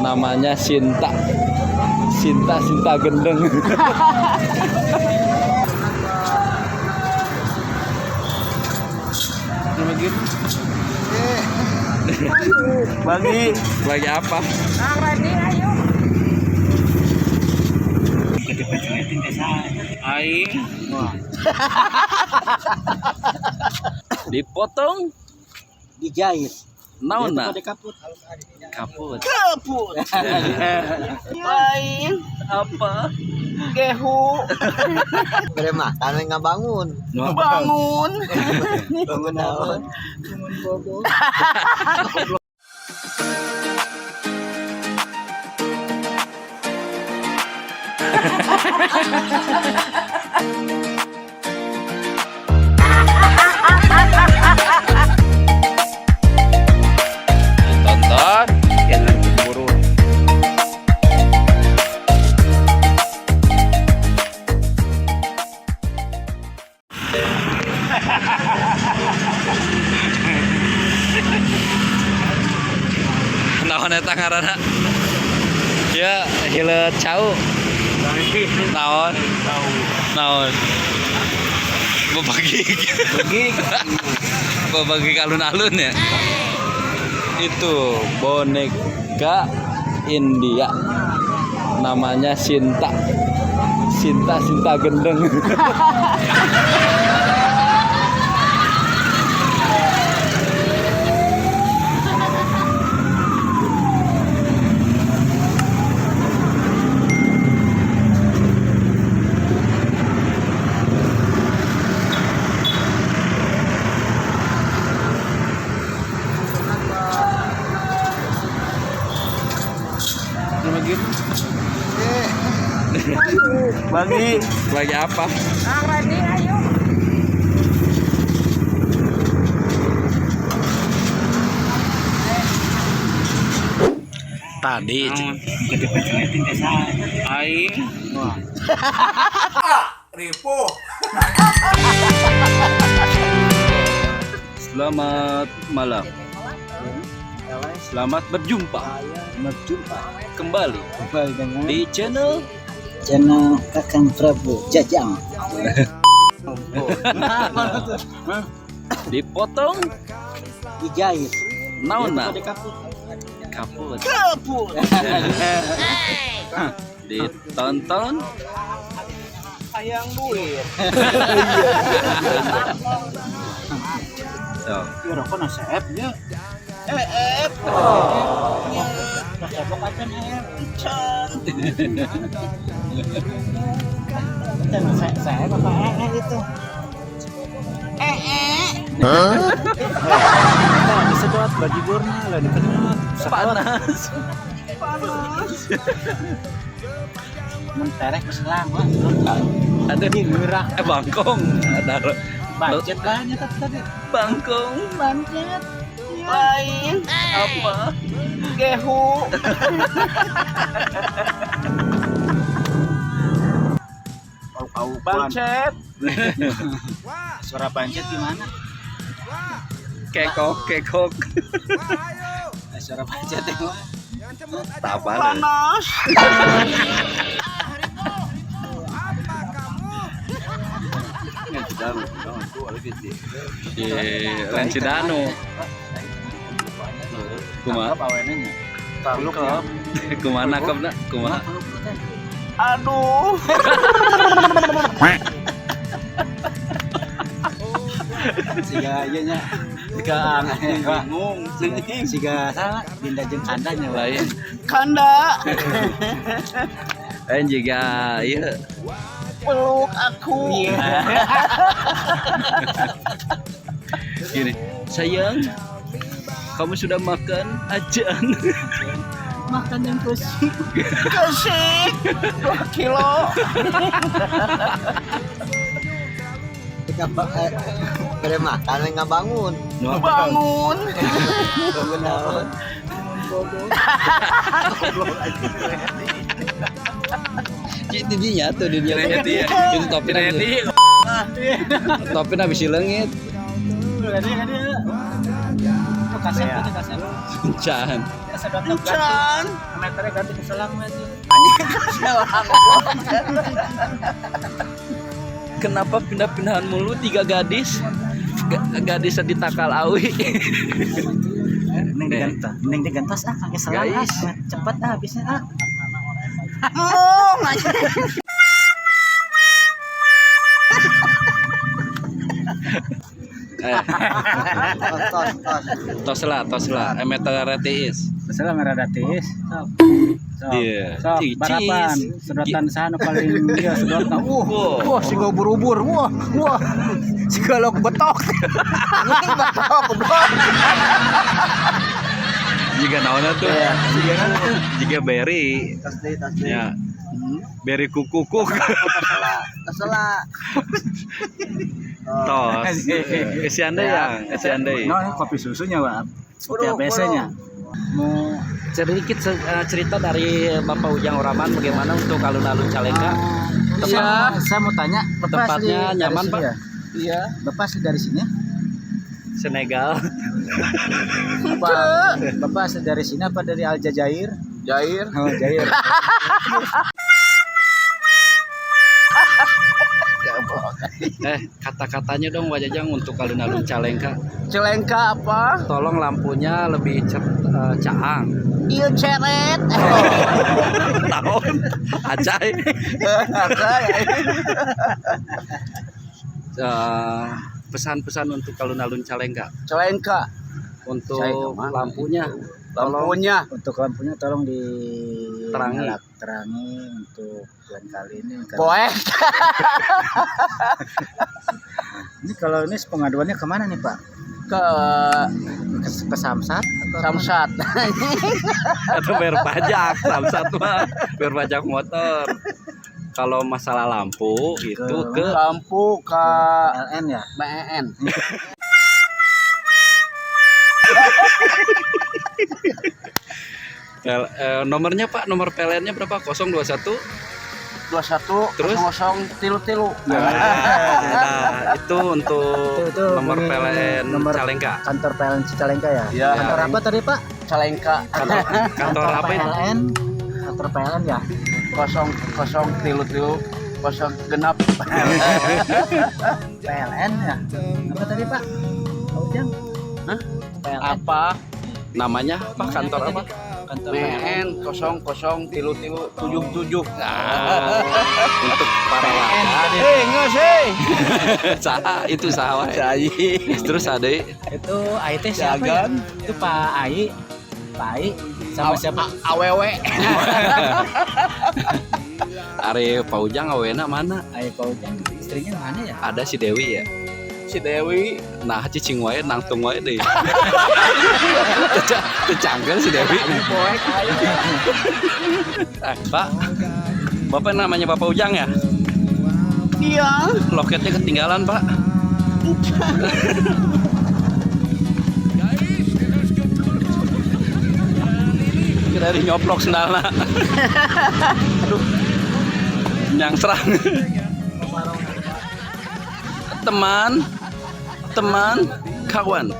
namanya Sinta gendeng. Bagi apa? Aing dipotong, dijahit. naonna Kaput. Lain apa? gehu Bere makan nggak bangun. bangun Bangun naon? Tonton, jangan cemburu. Naon eta ngaranna? Ya, hileut cau. Naon? Babagi alun-alun ya. Itu boneka India, namanya Sinta gendeng. Bagi apa? Tadi aing Ripo. Selamat malam. Selamat berjumpa kembali dengan di channel Kakang Prabu Jajang. dipotong, Dijahit. naonna Kaput. ditonton, sayang duit so, Ya rokok nasep ya. Nasep kacan ya. Saya bapak itu. Disedot baju burna lah dikedot. panas. Menterek keselang wah. Ada Di merah. bangkong, ada Budget lah nya tadi. bangkong. Budget. lain Apa? gehu bancet Suara bancet gimana? Kekok. Suara bancet yang Tapal. panas Di Lancidano. Kumaha? Tangkap. Kumaha nakepna? Kumaha? aduh Siga ieu nya. Siga bingung. Siga salah dinda jeung kandanya Lain. kanda Lain juga ieu. peluk aku Gini, sayang, kamu sudah makan ajan? Makan yang kusik. kesik 2 kilo Bere makan nggak bangun. bangun Bangun naon? Itu dia tuh di dia. Itu topi nanti. Topi habis silengit. Kaset. Can. Encan Tarik ganti ke selang aja. Kenapa pindah-pindahan mulu 3 gadis? Gadisnya ditakal awi. Mending digantos pakai selang Guys. Cepat habisnya Mung. Tos lah, emeter retiis. Selang merah datis. Iya. Sok, Cicis. barapan. Sedotan sana paling dia sedotan. Wah, si gua berubur. Wah. Si galok betok. Jika naona tuh. Jika berry. Tasdi. Ya. Berry kukuk. Salah. Tos. Isi andai. No, kopi susunya, Pak. Seperti biasanya. Mau sedikit cerita dari Bapak Ujang Oraman bagaimana untuk alun-alun Calengka. Saya mau tanya, Bapak Tempatnya asli nyaman, dari Pak? sini ya? Iya. Bapak asli dari sini? Senegal. Bapak asli dari sini apa dari Aljazair? Jair. Oh, Jair. Kata-katanya dong Wajajang untuk alun-alun Calengka. Celengka apa? Tolong lampunya lebih caang. Iya ceret. Tahun acai. Pesan-pesan untuk alun-alun Calengka. Celengka. Untuk Saya kemana? lampunya. Lampunya. Untuk lampunya tolong Terangi. terangi untuk bulan kali ini. Poek. Ini kalau ini pengaduannya kemana nih, Pak? Ke Ke Samsat? Atau Samsat. Atau bayar pajak. Samsat mah bayar pajak motor. Kalau masalah lampu itu ke Lampu ke LN ya? BEN. nomornya Pak, nomor PLN-nya berapa? 021. 21 Terus? 00 tilu. Nah, itu untuk Itu nomor ini PLN nomor Calengka. Kantor PLN Cicalengka ya? Iya. Kantor apa tadi, Pak? Celengka. Kantor apa itu? PLN. Kantor PLN ya? 00 tilu 0 genap. PLN ya? Apa tadi, Pak? Pak Ujang? Hah? PLN. Apa namanya? Pak kantor apa? Kantor BEN 00 tilu 77. Nah, untuk para warga. Enggak sih. Saha itu saha wae. Terus ada Itu IT siapa ya? Itu Pak Ai. Pak Ai sama siapa? Awewe. Are Pak Ujang awena mana? Ai Pak Ujang istrinya mana ya? Ada si Dewi ya. Si Dewi. Nah, cicing wae nangtung wae deui. Tecangkel si Dewi. Poek ayo. Pak. Bapak namanya Bapak Ujang ya? Iya. Loketnya ketinggalan, Pak. Kira di nyoplok sendalna. Aduh. Yang serang. Teman, kawan.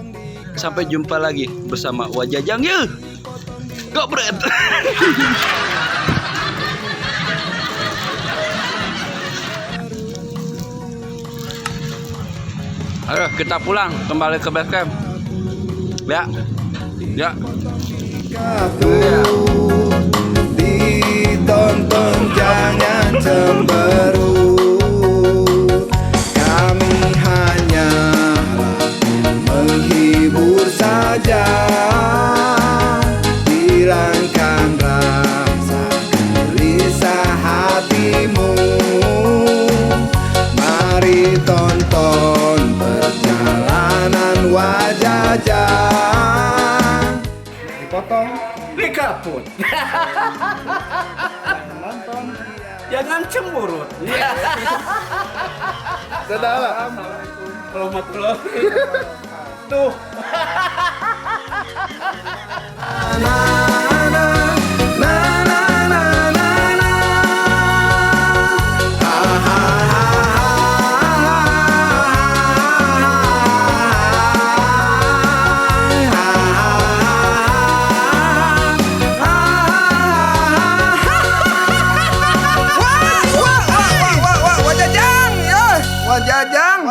Sampai jumpa lagi bersama Wajajang yuk. Gobret. Ayo kita pulang kembali ke base camp. Ya. Ditonton jangan cemberut. Kami hanya menghibur saja. Hilangkan rasa gelisah hatimu. Mari tonton perjalanan Wajajang. Dipotong, dikaput. Nonton, jangan cemburut. Dadah. Warahmatullahi. Tuh. Jajang.